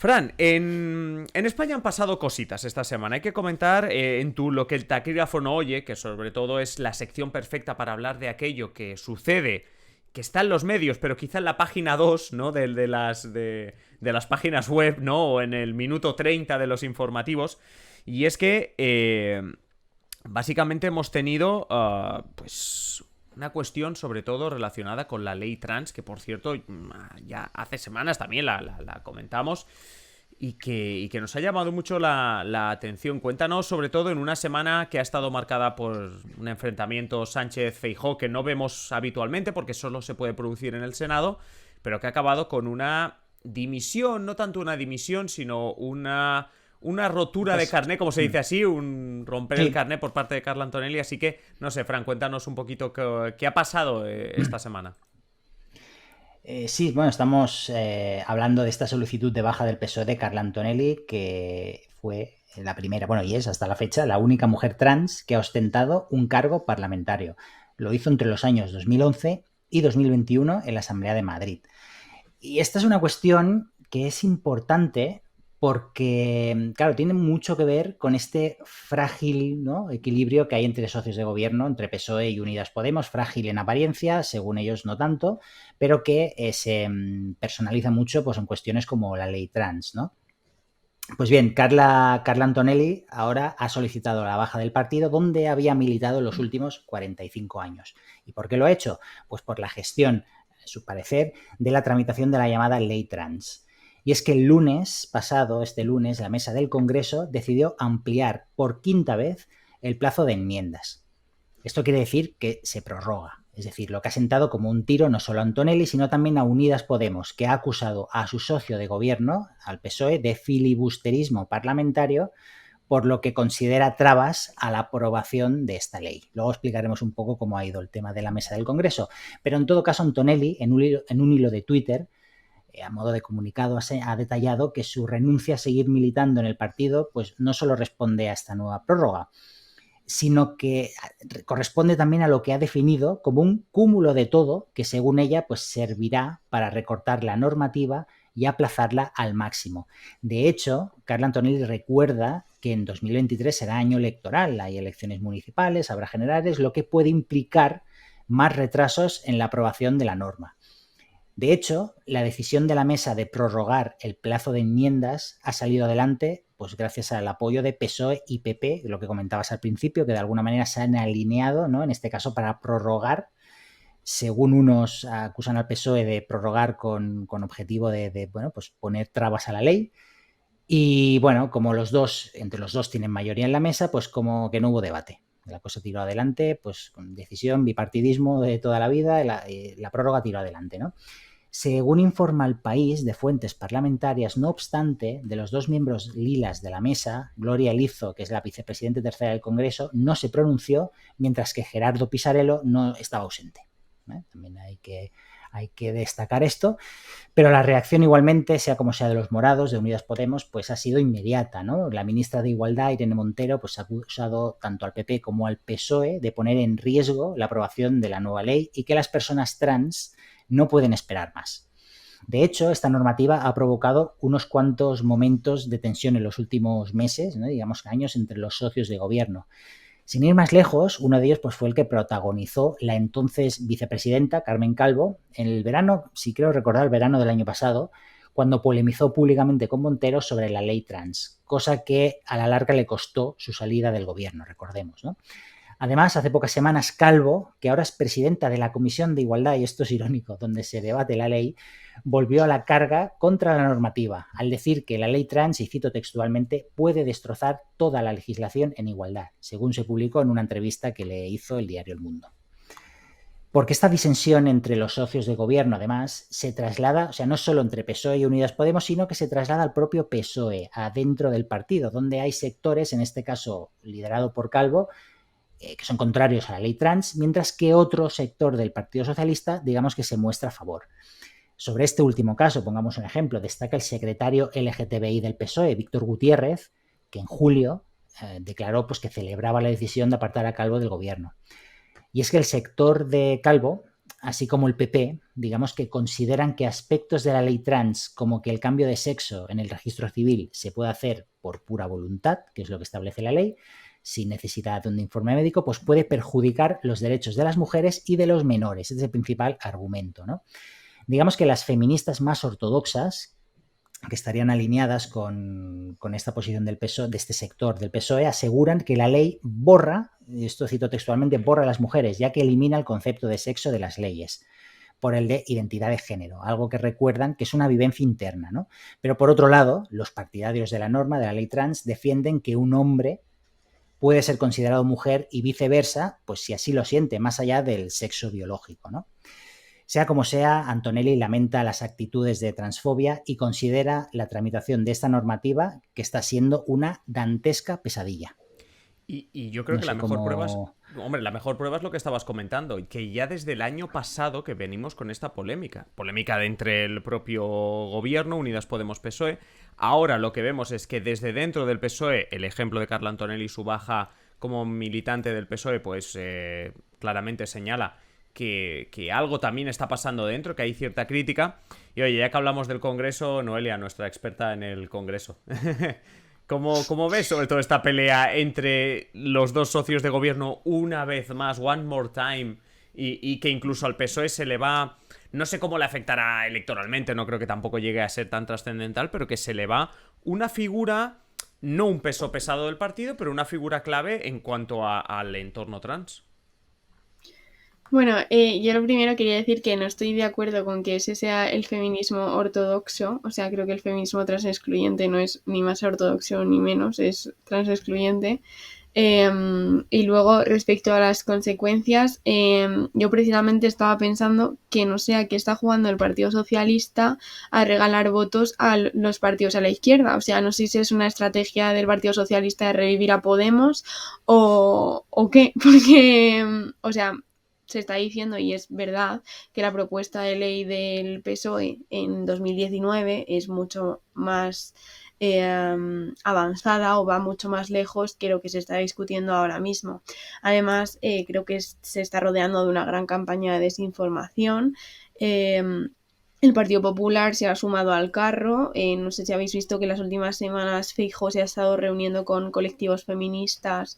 Fran, en España han pasado cositas esta semana. Hay que comentar en tu Lo que el taquígrafo no oye, que sobre todo es la sección perfecta para hablar de aquello que sucede, que está en los medios, pero quizá en la página 2, ¿no? De las páginas web, ¿no? O en el minuto 30 de los informativos. Y es que básicamente hemos tenido, pues, una cuestión sobre todo relacionada con la ley trans, que por cierto ya hace semanas también la comentamos y que nos ha llamado mucho la atención. Cuéntanos, sobre todo en una semana que ha estado marcada por un enfrentamiento Sánchez-Feijóo que no vemos habitualmente porque solo se puede producir en el Senado, pero que ha acabado con una dimisión, no tanto una dimisión, sino una rotura de Pues carné, como se dice así, un romper el sí, carné por parte de Carla Antonelli. Así que, no sé, Fran, cuéntanos un poquito qué ha pasado esta semana. sí, bueno, estamos hablando de esta solicitud de baja del PSOE de Carla Antonelli, que fue la primera, bueno, y es hasta la fecha la única mujer trans que ha ostentado un cargo parlamentario. Lo hizo entre los años 2011 y 2021 en la Asamblea de Madrid. Y esta es una cuestión que es importante porque, claro, tiene mucho que ver con este frágil, ¿no?, equilibrio que hay entre socios de gobierno, entre PSOE y Unidas Podemos, frágil en apariencia, según ellos no tanto, pero que se personaliza mucho, pues, en cuestiones como la ley trans, ¿no? Pues bien, Carla Antonelli ahora ha solicitado la baja del partido donde había militado los últimos 45 años. ¿Y por qué lo ha hecho? Pues por la gestión, a su parecer, de la tramitación de la llamada ley trans. Y es que el lunes pasado, este lunes, la mesa del Congreso decidió ampliar por quinta vez el plazo de enmiendas. Esto quiere decir que se prorroga. Es decir, lo que ha sentado como un tiro no solo a Antonelli, sino también a Unidas Podemos, que ha acusado a su socio de gobierno, al PSOE, de filibusterismo parlamentario, por lo que considera trabas a la aprobación de esta ley. Luego explicaremos un poco cómo ha ido el tema de la mesa del Congreso. Pero en todo caso, Antonelli, en un hilo de Twitter, a modo de comunicado, ha detallado que su renuncia a seguir militando en el partido pues no solo responde a esta nueva prórroga, sino que corresponde también a lo que ha definido como un cúmulo de todo que, según ella, pues servirá para recortar la normativa y aplazarla al máximo. De hecho, Carla Antonelli recuerda que en 2023 será año electoral, hay elecciones municipales, habrá generales, lo que puede implicar más retrasos en la aprobación de la norma. De hecho, la decisión de la mesa de prorrogar el plazo de enmiendas ha salido adelante pues gracias al apoyo de PSOE y PP, lo que comentabas al principio, que de alguna manera se han alineado, ¿no?, en este caso para prorrogar, según unos acusan al PSOE de prorrogar con objetivo de bueno, pues poner trabas a la ley. Y bueno, como entre los dos tienen mayoría en la mesa, pues como que no hubo debate. La cosa tiró adelante, pues con decisión, bipartidismo de toda la vida, la prórroga tiró adelante, ¿no? Según informa El País de fuentes parlamentarias, no obstante, de los dos miembros lilas de la mesa, Gloria Lizo, que es la vicepresidenta tercera del Congreso, no se pronunció, mientras que Gerardo Pisarello no estaba ausente. También hay que destacar esto, pero la reacción igualmente, sea como sea de los morados, de Unidas Podemos, pues ha sido inmediata, ¿no? La ministra de Igualdad, Irene Montero, pues ha acusado tanto al PP como al PSOE de poner en riesgo la aprobación de la nueva ley y que las personas trans no pueden esperar más. De hecho, esta normativa ha provocado unos cuantos momentos de tensión en los últimos meses, ¿no?, digamos años, entre los socios de gobierno. Sin ir más lejos, uno de ellos pues, fue el que protagonizó la entonces vicepresidenta Carmen Calvo en el verano, si creo recordar, el verano del año pasado, cuando polemizó públicamente con Montero sobre la ley trans, cosa que a la larga le costó su salida del gobierno, recordemos, ¿no? Además, hace pocas semanas, Calvo, que ahora es presidenta de la Comisión de Igualdad, y esto es irónico, donde se debate la ley, volvió a la carga contra la normativa, al decir que la ley trans, y cito textualmente, puede destrozar toda la legislación en igualdad, según se publicó en una entrevista que le hizo el diario El Mundo. Porque esta disensión entre los socios de gobierno, además, se traslada, o sea, no solo entre PSOE y Unidas Podemos, sino que se traslada al propio PSOE, adentro del partido, donde hay sectores, en este caso liderado por Calvo, que son contrarios a la ley trans, mientras que otro sector del Partido Socialista, digamos que se muestra a favor. Sobre este último caso, pongamos un ejemplo, destaca el secretario LGTBI del PSOE, Víctor Gutiérrez, que en julio declaró que celebraba la decisión de apartar a Calvo del gobierno. Y es que el sector de Calvo así como el PP, digamos que consideran que aspectos de la ley trans, como que el cambio de sexo en el registro civil se puede hacer por pura voluntad, que es lo que establece la ley, sin necesidad de un informe médico, pues puede perjudicar los derechos de las mujeres y de los menores. Ese es el principal argumento, ¿no? Digamos que las feministas más ortodoxas, que estarían alineadas con esta posición del PSOE, de este sector del PSOE, aseguran que la ley borra, esto cito textualmente, borra a las mujeres, ya que elimina el concepto de sexo de las leyes por el de identidad de género, algo que recuerdan que es una vivencia interna, ¿no? Pero por otro lado, los partidarios de la norma, de la ley trans, defienden que un hombre puede ser considerado mujer y viceversa, pues si así lo siente, más allá del sexo biológico, ¿no? Sea como sea, Antonelli lamenta las actitudes de transfobia y considera la tramitación de esta normativa que está siendo una dantesca pesadilla. Y yo creo No que la sé mejor prueba es. cómo... Hombre, la mejor prueba es lo que estabas comentando, que ya desde el año pasado que venimos con esta polémica. Polémica de entre el propio gobierno, Unidas Podemos PSOE. Ahora lo que vemos es que desde dentro del PSOE, el ejemplo de Carla Antonelli y su baja como militante del PSOE, pues claramente señala que algo también está pasando dentro, que hay cierta crítica. Y oye, ya que hablamos del Congreso, Noelia, nuestra experta en el Congreso. ¿Cómo ves sobre todo esta pelea entre los dos socios de gobierno una vez más, one more time, y que incluso al PSOE se le va... No sé cómo le afectará electoralmente, no creo que tampoco llegue a ser tan trascendental, pero que se le va una figura, no un peso pesado del partido, pero una figura clave en cuanto al entorno trans. Bueno, yo lo primero quería decir que no estoy de acuerdo con que ese sea el feminismo ortodoxo. O sea, creo que el feminismo trans excluyente no es ni más ortodoxo ni menos, es trans excluyente. Y luego, respecto a las consecuencias, yo precisamente estaba pensando que no sea que está jugando el Partido Socialista a regalar votos a los partidos a la izquierda. O sea, no sé si es una estrategia del Partido Socialista de revivir a Podemos o qué, porque, o sea, se está diciendo, y es verdad, que la propuesta de ley del PSOE en 2019 es mucho más avanzada o va mucho más lejos que lo que se está discutiendo ahora mismo. Además, creo que se está rodeando de una gran campaña de desinformación. El Partido Popular se ha sumado al carro. No sé si habéis visto que en las últimas semanas Feijóo se ha estado reuniendo con colectivos feministas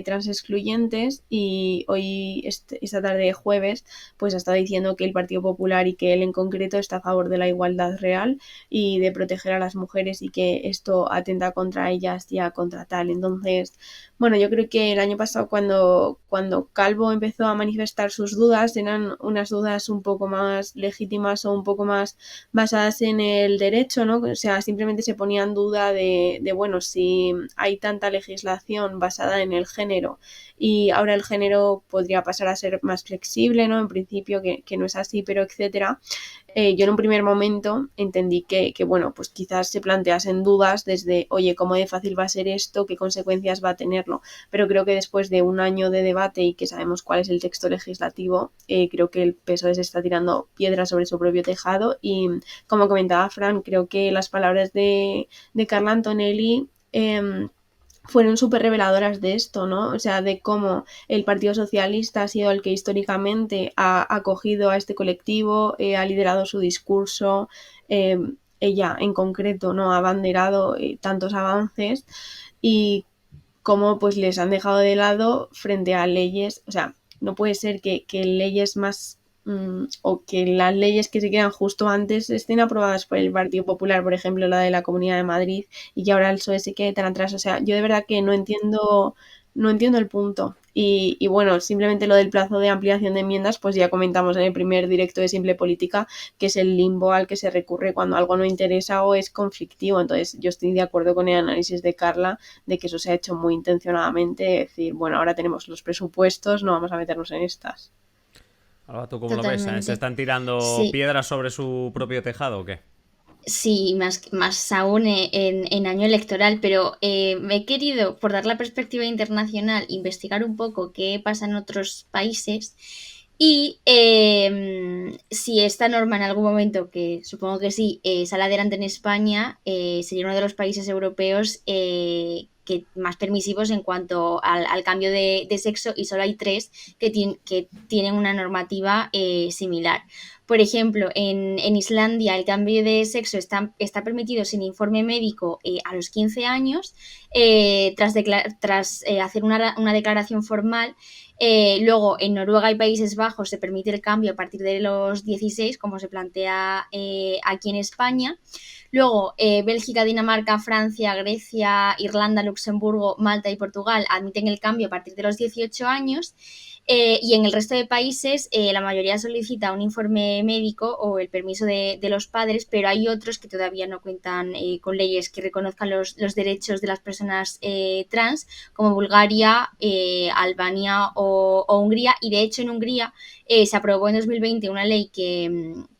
trans excluyentes, y hoy, esta tarde de jueves, pues ha estado diciendo que el Partido Popular y que él en concreto está a favor de la igualdad real y de proteger a las mujeres, y que esto atenta contra ellas y contra tal. Entonces, bueno, yo creo que el año pasado cuando Calvo empezó a manifestar sus dudas, eran unas dudas un poco más legítimas o un poco más basadas en el derecho, ¿no? O sea, simplemente se ponía en duda de bueno, si hay tanta legislación basada en el género y ahora el género podría pasar a ser más flexible, ¿no? En principio que no es así, pero etcétera. Yo en un primer momento entendí que, bueno, pues quizás se planteasen dudas desde, oye, ¿cómo de fácil va a ser esto? ¿Qué consecuencias va a tenerlo? Pero creo que después de un año de debate y que sabemos cuál es el texto legislativo, creo que el PSOE se está tirando piedras sobre su propio tejado, y como comentaba Fran, creo que las palabras de Carla Antonelli fueron súper reveladoras de esto, ¿no? O sea, de cómo el Partido Socialista ha sido el que históricamente ha acogido a este colectivo, ha liderado su discurso, eh, ella en concreto, ¿no? Ha abanderado tantos avances, y cómo pues les han dejado de lado frente a leyes. O sea, no puede ser que leyes más o que las leyes que se quedan justo antes estén aprobadas por el Partido Popular, por ejemplo, la de la Comunidad de Madrid, y que ahora el PSOE se quede tan atrás. O sea, yo de verdad que no entiendo el punto. Y bueno, simplemente lo del plazo de ampliación de enmiendas, pues ya comentamos en el primer directo de Simple Política, que es el limbo al que se recurre cuando algo no interesa o es conflictivo. Entonces, yo estoy de acuerdo con el análisis de Carla de que eso se ha hecho muy intencionadamente, decir, bueno, ahora tenemos los presupuestos, no vamos a meternos en estas. Alba, ¿tú cómo lo ves? ¿Se Totalmente. están tirando Sí, piedras sobre su propio tejado o qué? sí, más aún en año electoral, pero me he querido, por dar la perspectiva internacional, investigar un poco qué pasa en otros países. Y si esta norma en algún momento, que supongo que sí, sale adelante en España, sería uno de los países europeos que más permisivos en cuanto al cambio de sexo, y solo hay 3 que tienen una normativa similar. Por ejemplo, en Islandia el cambio de sexo está permitido sin informe médico a los 15 años, tras hacer una declaración formal. Luego, en Noruega y Países Bajos se permite el cambio a partir de los 16, como se plantea aquí en España. Luego, Bélgica, Dinamarca, Francia, Grecia, Irlanda, Luxemburgo, Malta y Portugal admiten el cambio a partir de los 18 años. Y en el resto de países la mayoría solicita un informe médico o el permiso de los padres, pero hay otros que todavía no cuentan con leyes que reconozcan los derechos de las personas trans, como Bulgaria, Albania o Hungría. Y de hecho en Hungría se aprobó en 2020 una ley que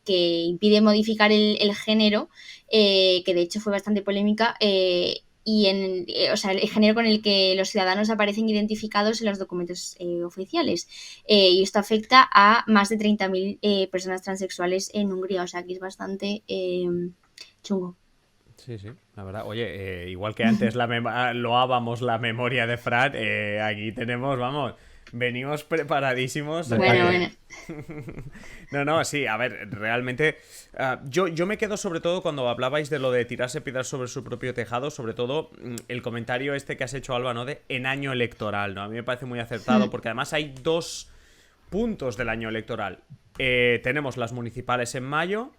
impide modificar el género, que de hecho fue bastante polémica, o sea, el género con el que los ciudadanos aparecen identificados en los documentos oficiales. Y esto afecta a más de 30.000 personas transexuales en Hungría, o sea, que es bastante chungo. Sí, sí, la verdad. Oye, igual que antes loábamos la memoria de Fran, aquí tenemos, vamos, venimos preparadísimos. Bueno. No, sí, a ver, realmente yo me quedo sobre todo cuando hablabais de lo de tirarse piedras sobre su propio tejado, sobre todo el comentario este que has hecho, Alba, ¿no? De en año electoral, ¿no? A mí me parece muy acertado porque además hay 2 puntos del año electoral. Tenemos las municipales en mayo.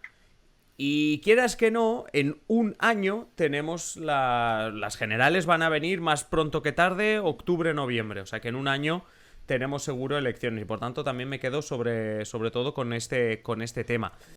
Y quieras que no, en un año tenemos las generales, van a venir más pronto que tarde, octubre, noviembre. O sea que en un año tenemos seguro elecciones. Y por tanto también me quedo sobre todo con este tema.